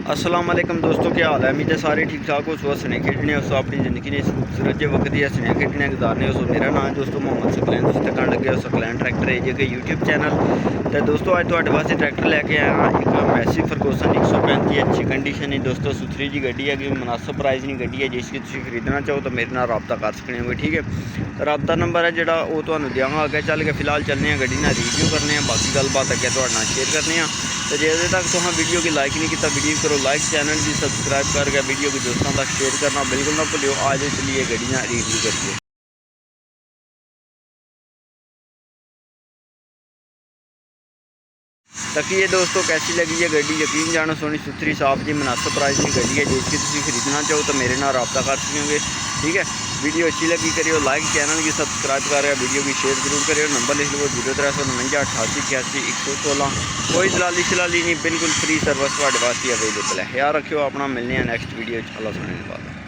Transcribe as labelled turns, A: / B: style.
A: अस्सलाम वालेकुम दोस्तों, क्या हाल है। उम्मीद है सारे ठीक ठाक हो। सुबह सने खेडने उस अपनी जिंदगी ने खूबसूरत जे वक्त ही सने खेडने गुजारने उस। मेरा नाम है दोस्तों मोहम्मद सकलैन। तुम तक लगे हो सकलैन ट्रैक्टर है जे यूट्यूब चैनल। तो दोस्तों अज थोड़े वास्ते ट्रैक्टर लैके आया हाँ। एक मैसी फरगोसन 135 अच्छी कंडीशन है दोस्तों, सुथरी जी गड्डी है कि मुनासिब प्राइस नहीं गड्डी है। जिसकी तुम खरीदना चाहो तो मेरे नाल रबता कर सकते हो, ठीक है। तो रबता नंबर है जोड़ा वो तुम्हें देंगे अगे चल के। फिलहाल चलने गड्डी ना रिव्यू करने, बाकी गलबात अगे थोड़े शेयर करने। तो जे अजे तक तुम वीडियो की लाइक नहीं किया, वीडियो करो लाइक, चैनल भी सबसक्राइब करके वीडियो को दोस्तों तक शेयर करना बिल्कुल ना भूलियो। आज चलिए गड्डियाँ रिव्यू करिए। ताकि ये दोस्तों कैसी लगी है गड्डी, यकीन जानो सोनी सुथरी साफ जी मुनासिब प्राइस की गड्डी है। जिसकी तुम खरीदना चाहो तो मेरे नाल रब्ता कर सकोगे, ठीक है। वीडियो अच्छी लगी करियो लाइक, चैनल की सबसक्राइब कर वीडियो की शेयर जरूर करियो। नंबर लिख लो 0349 88 81 116। कोई दलाली शलाली नहीं, बिल्कुल फ्री सर्विस वास्ते अवेलेबल है। याद रखियो अपना, मिलने हैं नेक्स्ट वीडियो। अल्लाह सुनने के बाद।